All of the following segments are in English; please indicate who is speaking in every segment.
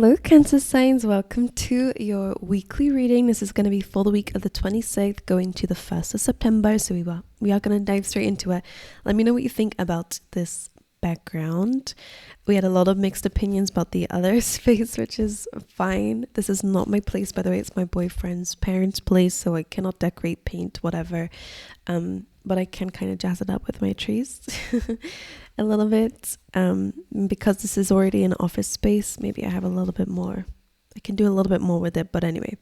Speaker 1: Hello, Cancer signs. Welcome to your weekly reading. This is going to be for the week of the 26th going to the 1st of September. So we are going to dive straight into it. Let me know what you think about this background. We had a lot of mixed opinions about the other space, which is fine. This is not my place, by the way. It's my boyfriend's parents' place, so I cannot decorate, paint, whatever. But I can kind of jazz it up with my trees a little bit. Because this is already an office space, maybe I have a little bit more. I can do a little bit more with it. But anyway,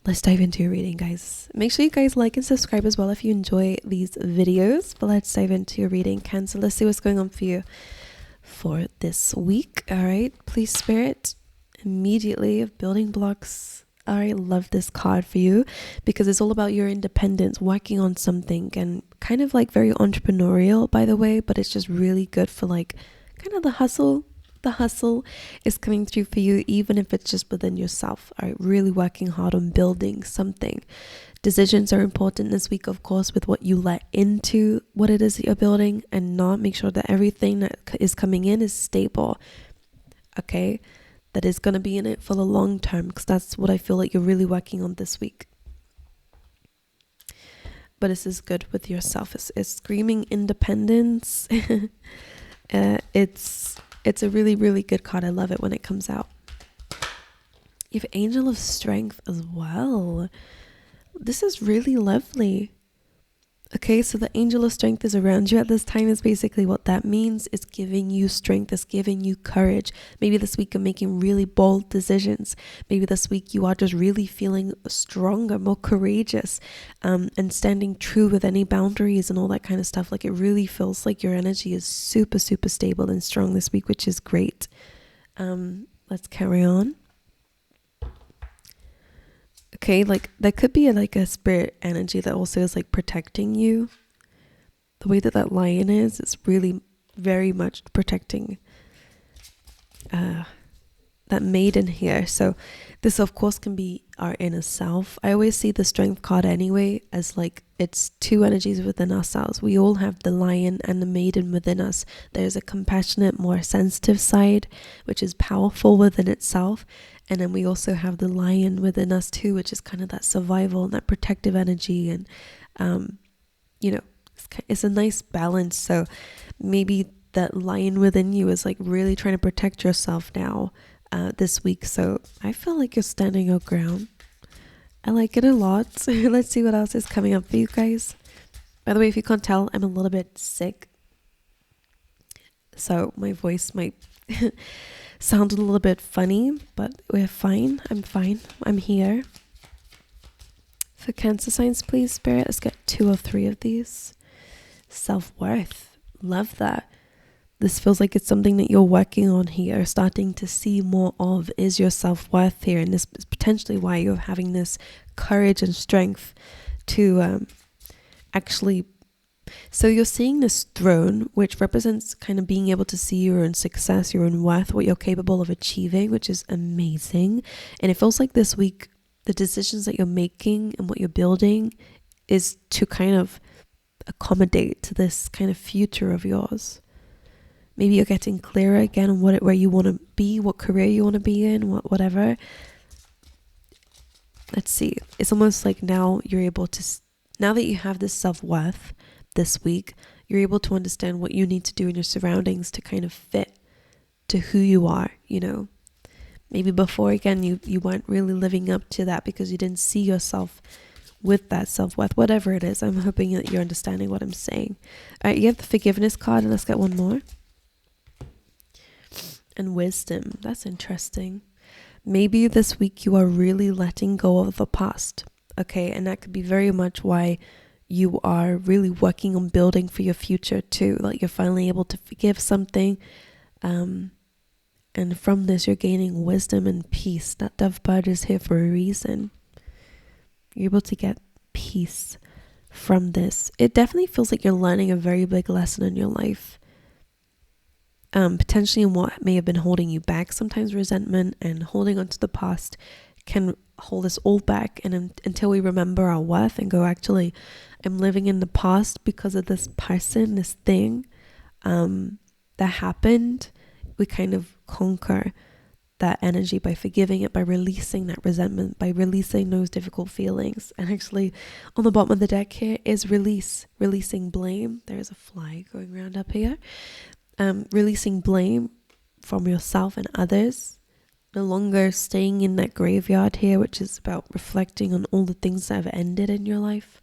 Speaker 1: let's dive into your reading, guys. Make sure you guys like and subscribe as well if you enjoy these videos. But let's dive into your reading, Cancer. Let's see what's going on for you for this week. All right, please, Spirit, immediately of building blocks. I love this card for you because it's all about your independence, working on something, and kind of like very entrepreneurial, by the way, but it's just really good for like kind of the hustle. The hustle is coming through for you, even if it's just within yourself. All right, really working hard on building something. Decisions are important this week, of course, with what you let into what it is that you're building, and not make sure that everything that is coming in is stable. Okay, that is going to be in it for the long term, because that's what I feel like you're really working on this week. But this is good with yourself. It's screaming independence. It's a really, really good card. I love it when it comes out. You have Angel of Strength as well. This is really lovely. Okay, so the Angel of Strength is around you at this time. Is basically what that means. It's giving you strength. It's giving you courage. Maybe this week you're making really bold decisions. Maybe this week you are just really feeling stronger, more courageous, and standing true with any boundaries and all that kind of stuff. Like, it really feels like your energy is super, super stable and strong this week, which is great. Let's carry on. Okay, like there could be a spirit energy that also is like protecting you. The way that lion is, it's really very much protecting that maiden here. So this, of course, can be our inner self. I always see the Strength card anyway as like it's two energies within ourselves. We all have the lion and the maiden within us. There's a compassionate, more sensitive side, which is powerful within itself. And then we also have the lion within us too, which is kind of that survival and that protective energy. And, it's a nice balance. So maybe that lion within you is like really trying to protect yourself now this week. So I feel like you're standing your ground. I like it a lot. Let's see what else is coming up for you guys. By the way, if you can't tell, I'm a little bit sick. So my voice might sound a little bit funny, but we're fine. I'm fine. I'm here. For Cancer signs, please, Spirit, let's get 2 or 3 of these. Self-worth. Love that. This feels like it's something that you're working on here, starting to see more of, is your self-worth here. And this is potentially why you're having this courage and strength to actually. So you're seeing this throne, which represents kind of being able to see your own success, your own worth, what you're capable of achieving, which is amazing. And it feels like this week, the decisions that you're making and what you're building is to kind of accommodate to this kind of future of yours. Maybe you're getting clearer again on where you want to be, what career you want to be in, whatever. Let's see. It's almost like now you're able to, now that you have this self-worth this week, you're able to understand what you need to do in your surroundings to kind of fit to who you are, Maybe before, again, you weren't really living up to that because you didn't see yourself with that self-worth, whatever it is. I'm hoping that you're understanding what I'm saying. All right, you have the Forgiveness card, and let's get one more. And Wisdom. That's interesting. Maybe this week you are really letting go of the past. Okay, and that could be very much why you are really working on building for your future too. Like, you're finally able to forgive something. And from this, you're gaining wisdom and peace. That dove bird is here for a reason. You're able to get peace from this. It definitely feels like you're learning a very big lesson in your life. Potentially in what may have been holding you back. Sometimes resentment and holding on to the past can hold us all back. And until we remember our worth and go, actually, I'm living in the past because of this person, this thing that happened, we kind of conquer that energy by forgiving it, by releasing that resentment, by releasing those difficult feelings. And actually on the bottom of the deck here is releasing blame. There's a fly going around up here. Releasing blame from yourself and others. No longer staying in that graveyard here, which is about reflecting on all the things that have ended in your life.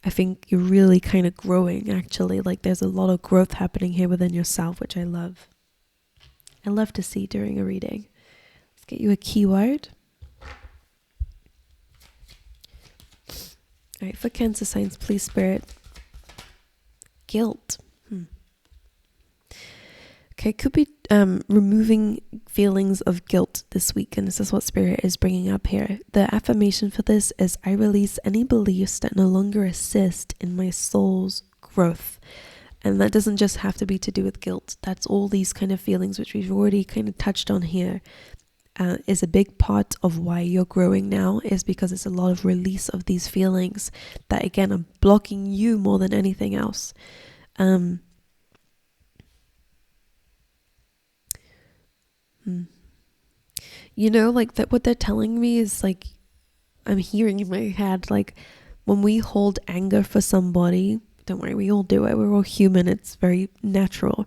Speaker 1: I think you're really kind of growing, actually. Like there's a lot of growth happening here within yourself, which I love. I love to see during a reading. Let's get you a keyword. All right, for Cancer signs, please, Spirit. Guilt. Okay, could be removing feelings of guilt this week, and this is what Spirit is bringing up here. The affirmation for this is, I release any beliefs that no longer assist in my soul's growth. And that doesn't just have to be to do with guilt. That's all these kind of feelings, which we've already kind of touched on here, is a big part of why you're growing now, is because it's a lot of release of these feelings that, again, are blocking you more than anything else. You know, like that what they're telling me is like, I'm hearing in my head, like when we hold anger for somebody, don't worry, we all do it. We're all human. It's very natural,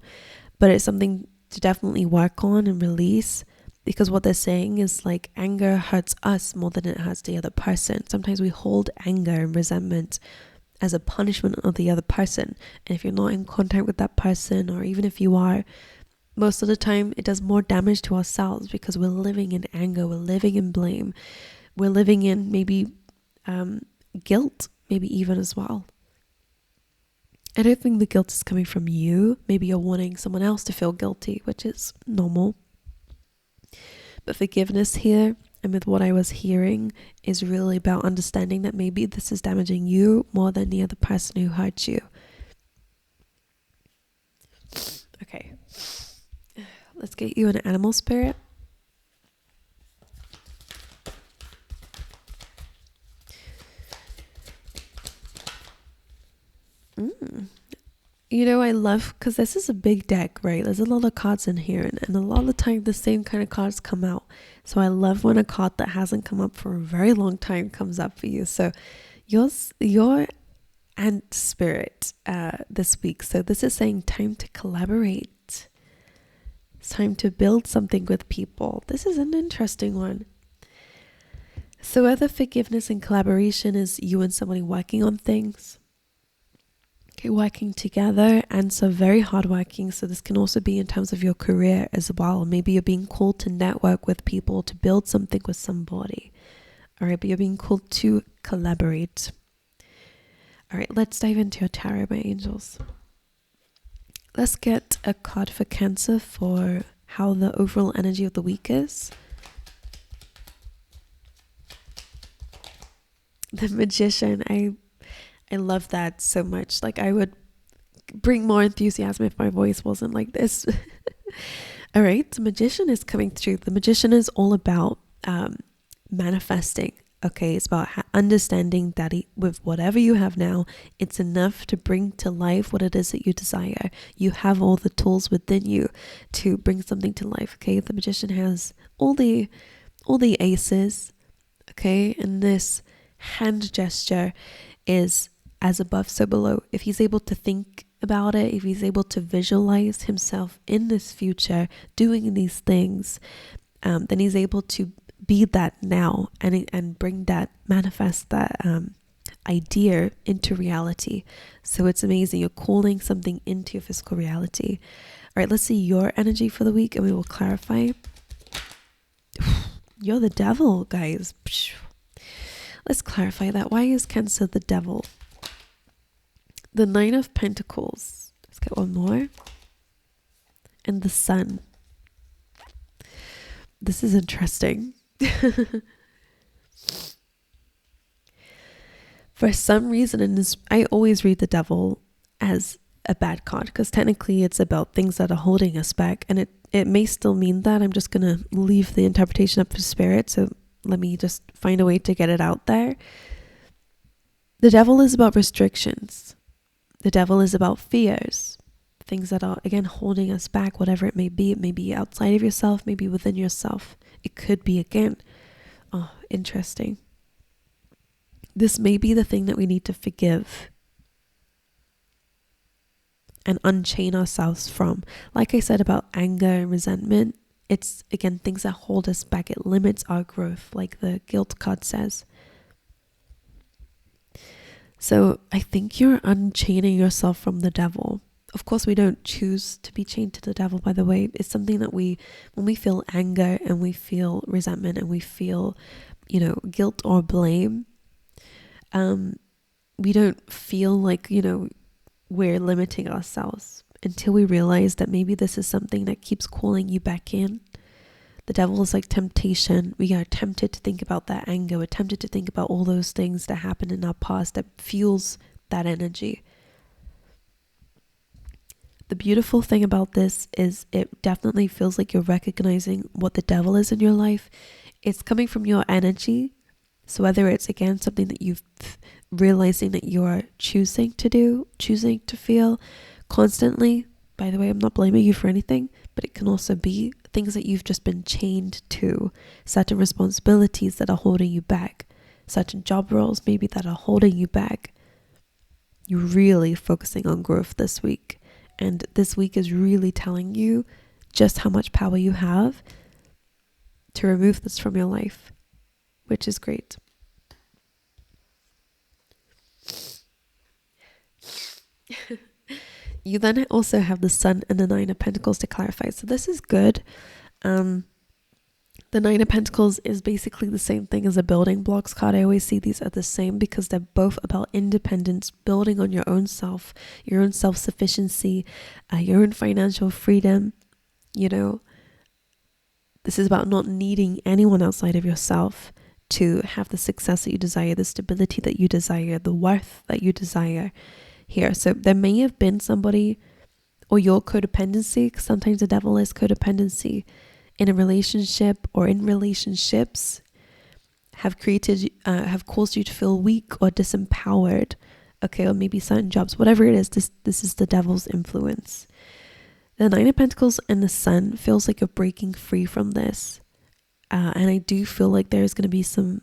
Speaker 1: but it's something to definitely work on and release, because what they're saying is like anger hurts us more than it hurts the other person. Sometimes we hold anger and resentment as a punishment of the other person. And if you're not in contact with that person, or even if you are, most of the time it does more damage to ourselves, because we're living in anger, we're living in blame, we're living in maybe guilt, maybe even as well. I don't think the guilt is coming from you. Maybe you're wanting someone else to feel guilty, which is normal. But forgiveness here, and with what I was hearing, is really about understanding that maybe this is damaging you more than the other person who hurt you. Okay. Let's get you an animal spirit. You know, I love, because this is a big deck, right? There's a lot of cards in here, and a lot of the time the same kind of cards come out. So I love when a card that hasn't come up for a very long time comes up for you. So your ant spirit this week. So this is saying time to collaborate. It's time to build something with people. This is an interesting one. So whether forgiveness and collaboration is you and somebody working on things, okay, working together, and so very hardworking. So this can also be in terms of your career as well. Maybe you're being called to network with people, to build something with somebody. All right, but you're being called to collaborate. All right, let's dive into your tarot, my angels. Let's get a card for Cancer for how the overall energy of the week is. The Magician. I love that so much. Like, I would bring more enthusiasm if my voice wasn't like this. All right, the Magician is coming through. The Magician is all about manifesting. Okay, it's about understanding that with whatever you have now, it's enough to bring to life what it is that you desire. You have all the tools within you to bring something to life. Okay, the Magician has all the aces. Okay, and this hand gesture is as above, so below. If he's able to think about it, if he's able to visualize himself in this future doing these things, then he's able to be that now and bring that, manifest that idea into reality. So it's amazing. You're calling something into your physical reality. All right, let's see your energy for the week and we will clarify. You're the devil, guys. Let's clarify that. Why is Cancer the devil? The Nine of Pentacles. Let's get one more. And the Sun. This is interesting. For some reason, I always read the devil as a bad card, because technically it's about things that are holding us back, and it may still mean that. I'm just gonna leave the interpretation up for Spirit, so let me just find a way to get it out there. The devil is about restrictions. The devil is about fears. things that are, again, holding us back, whatever it may be. It may be outside of yourself, maybe within yourself. It could be, again, interesting. This may be the thing that we need to forgive and unchain ourselves from. Like I said about anger and resentment, it's, again, things that hold us back. It limits our growth, like the guilt card says. So I think you're unchaining yourself from the devil. Of course, we don't choose to be chained to the devil, by the way. It's something that when we feel anger and we feel resentment and we feel, guilt or blame, we don't feel like, we're limiting ourselves until we realize that maybe this is something that keeps calling you back in. The devil is like temptation. We are tempted to think about that anger. We're tempted to think about all those things that happened in our past that fuels that energy. The beautiful thing about this is it definitely feels like you're recognizing what the devil is in your life. It's coming from your energy. So whether it's, again, something that you've realizing that you're choosing to do, choosing to feel constantly. By the way, I'm not blaming you for anything, but it can also be things that you've just been chained to, certain responsibilities that are holding you back, certain job roles maybe that are holding you back. You're really focusing on growth this week. And this week is really telling you just how much power you have to remove this from your life, which is great. You then also have the Sun and the Nine of Pentacles to clarify. So this is good. The Nine of Pentacles is basically the same thing as a building blocks card. I always see these are the same because they're both about independence, building on your own self, your own self-sufficiency, your own financial freedom. This is about not needing anyone outside of yourself to have the success that you desire, the stability that you desire, the worth that you desire here. So there may have been somebody, or your codependency, because sometimes the devil is codependency, in a relationship or in relationships, have caused you to feel weak or disempowered. Okay, or maybe certain jobs, whatever it is, this is the devil's influence. The Nine of Pentacles and the Sun feels like you're breaking free from this. And I do feel like there's going to be some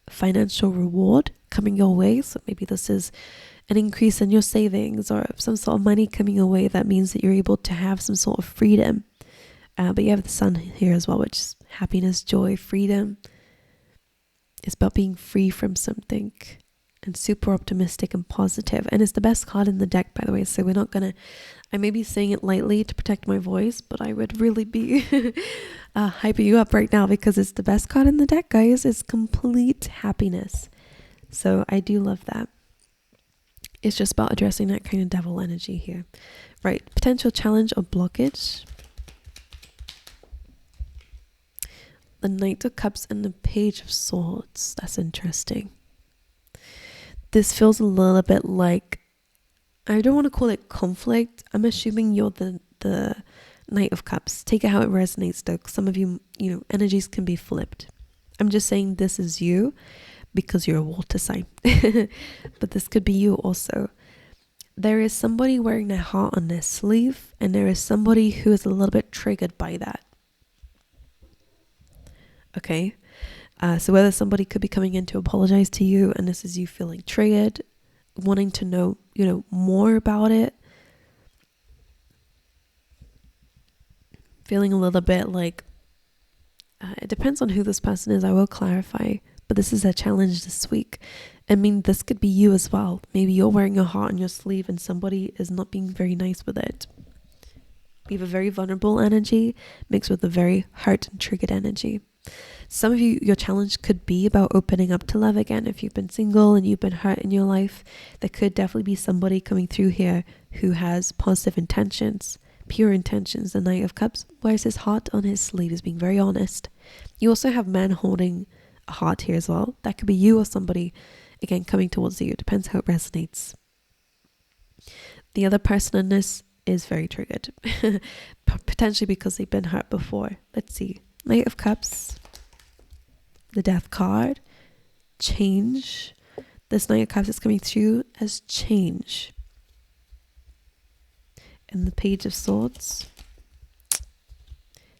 Speaker 1: financial reward coming your way. So maybe this is an increase in your savings or some sort of money coming your way. That means that you're able to have some sort of freedom. But you have the Sun here as well, which is happiness, joy, freedom. It's about being free from something and super optimistic and positive. And it's the best card in the deck, by the way. So I may be saying it lightly to protect my voice, but I would really be hyping you up right now because it's the best card in the deck, guys. It's complete happiness. So I do love that. It's just about addressing that kind of devil energy here. Right, potential challenge or blockage. The Knight of Cups and the Page of Swords. That's interesting. This feels a little bit like, I don't want to call it conflict. I'm assuming you're the Knight of Cups. Take it how it resonates though. Some of you, energies can be flipped. I'm just saying this is you because you're a water sign. But this could be you also. There is somebody wearing their heart on their sleeve, and there is somebody who is a little bit triggered by that. Okay, so whether somebody could be coming in to apologize to you, and this is you feeling triggered, wanting to know, more about it, feeling a little bit like, it depends on who this person is, I will clarify, but this is a challenge this week. I mean, this could be you as well. Maybe you're wearing your heart on your sleeve and somebody is not being very nice with it. We have a very vulnerable energy mixed with a very hurt and triggered energy. Some of you, your challenge could be about opening up to love again. If you've been single and you've been hurt in your life, there could definitely be somebody coming through here who has positive intentions, pure intentions. The Knight of Cups wears his heart on his sleeve, is being very honest. You also have men holding a heart here as well. That could be you or somebody, again, coming towards you. It depends how it resonates. The other person in this is very triggered, potentially because they've been hurt before. Let's see. Knight of Cups, the Death card, change. This Knight of Cups is coming through as change. And the Page of Swords.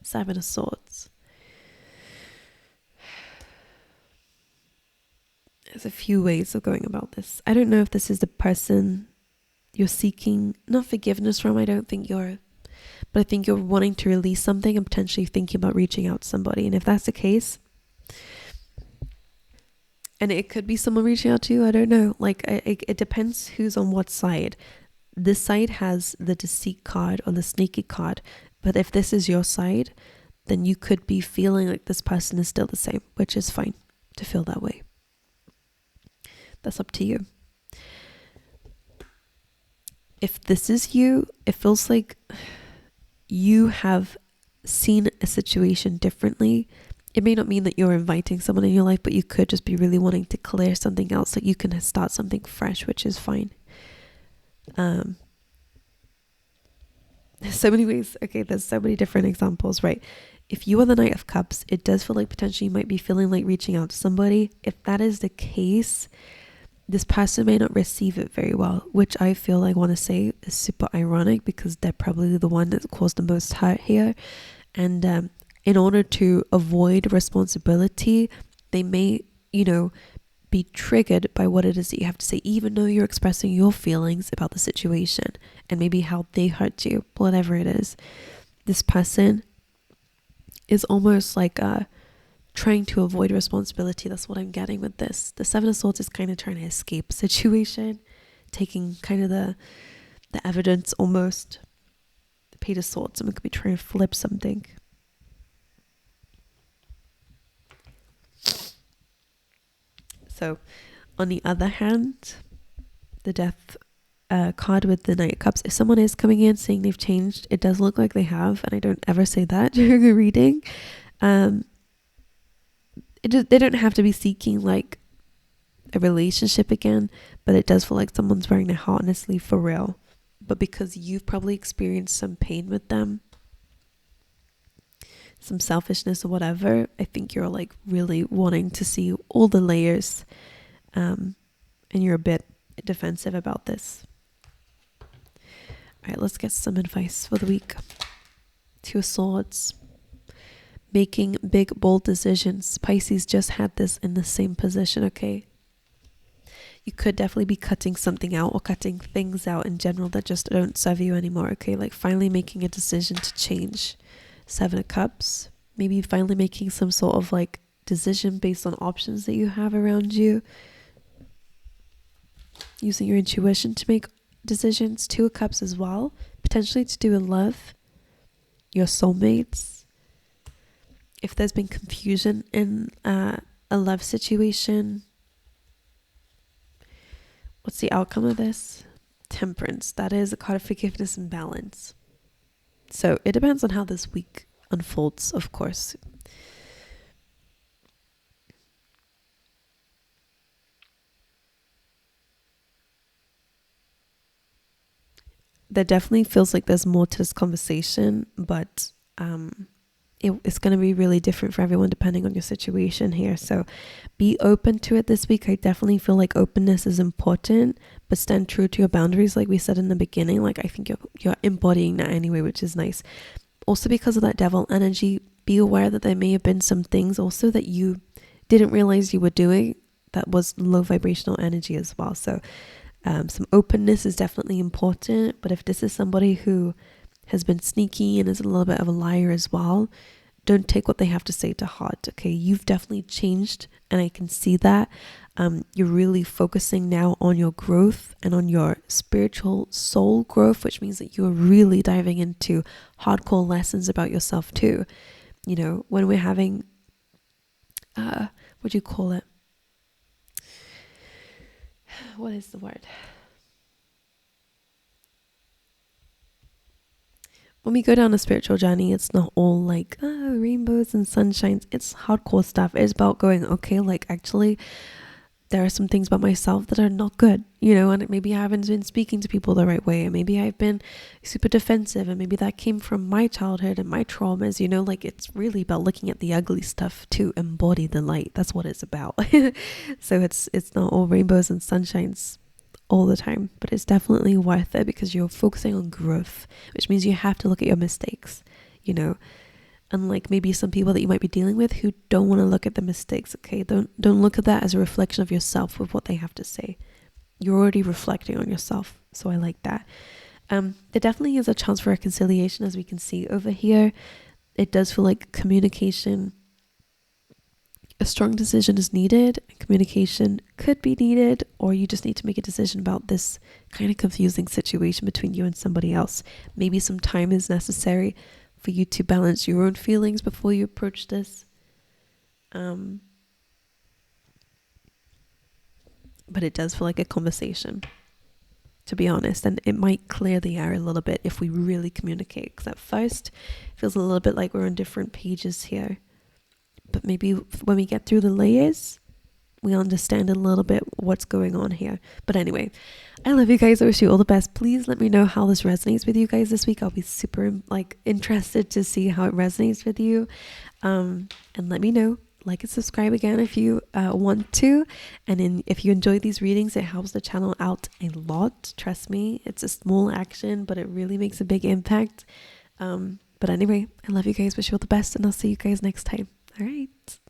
Speaker 1: Seven of Swords. There's a few ways of going about this. I don't know if this is the person you're seeking, not forgiveness from, I don't think you're, but I think you're wanting to release something and potentially thinking about reaching out to somebody. And if that's the case, and it could be someone reaching out to you, I don't know. Like, it depends who's on what side. This side has the deceit card or the sneaky card. But if this is your side, then you could be feeling like this person is still the same, which is fine to feel that way. That's up to you. If this is you, it feels like you have seen a situation differently. It may not mean that you're inviting someone in your life, but you could just be really wanting to clear something else so you can start something fresh, which is fine. There's so many ways. Okay, there's so many different examples, right? If you are the Knight of Cups, it does feel like potentially you might be feeling like reaching out to somebody. If that is the case, this person may not receive it very well, which I feel like I want to say is super ironic because they're probably the one that caused the most hurt here. And in order to avoid responsibility, they may, be triggered by what it is that you have to say, even though you're expressing your feelings about the situation and maybe how they hurt you, whatever it is. This person is almost like trying to avoid responsibility. That's what I'm getting with this. The Seven of Swords is kind of trying to escape a situation, taking kind of the evidence almost. The Page of Swords, someone could be trying to flip something. So, on the other hand, the Death card with the Knight of Cups, if someone is coming in saying they've changed, it does look like they have, and I don't ever say that during a reading. They don't have to be seeking like a relationship again, but it does feel like someone's wearing their heart on their sleeve for real. But because you've probably experienced some pain with them, some selfishness or whatever, I think you're like really wanting to see all the layers, and you're a bit defensive about this. All right, let's get some advice for the week. Two of Swords. Making big, bold decisions. Pisces just had this in the same position, okay? You could definitely be cutting something out or cutting things out in general that just don't serve you anymore, okay? Like finally making a decision to change. Seven of Cups. Maybe finally making some sort of like decision based on options that you have around you. Using your intuition to make decisions. Two of Cups as well. Potentially to do with love. Your soulmates. If there's been confusion in a love situation, what's the outcome of this? Temperance. That is a card of forgiveness and balance. So it depends on how this week unfolds, of course. There definitely feels like there's more to this conversation, but it's going to be really different for everyone depending on your situation here. So be open to it this week. I definitely feel like openness is important, but stand true to your boundaries like we said in the beginning. Like I think you're embodying that anyway, which is nice. Also because of that devil energy, be aware that there may have been some things also that you didn't realize you were doing that was low vibrational energy as well. So some openness is definitely important, but if this is somebody who has been sneaky and is a little bit of a liar as well, don't take what they have to say to heart, okay? You've definitely changed, and I can see that. You're really focusing now on your growth and on your spiritual soul growth, which means that you're really diving into hardcore lessons about yourself too. You know, when we're having, what do you call it? What is the word? When we go down a spiritual journey, it's not all like rainbows and sunshines. It's hardcore stuff. It's about going, okay, like actually there are some things about myself that are not good, you know, and maybe I haven't been speaking to people the right way, and maybe I've been super defensive, and maybe that came from my childhood and my traumas, you know, like it's really about looking at the ugly stuff to embody the light. That's what it's about. So it's not all rainbows and sunshines all the time, but it's definitely worth it because you're focusing on growth, which means you have to look at your mistakes, you know. Unlike maybe some people that you might be dealing with who don't want to look at the mistakes, okay? Don't look at that as a reflection of yourself with what they have to say. You're already reflecting on yourself, so I like that. There definitely is a chance for reconciliation, as we can see over here. It does feel like communication, a strong decision is needed. Communication could be needed, or you just need to make a decision about this kind of confusing situation between you and somebody else. Maybe some time is necessary for you to balance your own feelings before you approach this. But it does feel like a conversation, to be honest, and it might clear the air a little bit if we really communicate, because at first it feels a little bit like we're on different pages here. But maybe when we get through the layers, we understand a little bit what's going on here. But anyway, I love you guys. I wish you all the best. Please let me know how this resonates with you guys this week. I'll be super interested to see how it resonates with you. And let me know. Like and subscribe again if you want to. And if you enjoy these readings, it helps the channel out a lot. Trust me, it's a small action, but it really makes a big impact. But anyway, I love you guys. Wish you all the best, and I'll see you guys next time. All right.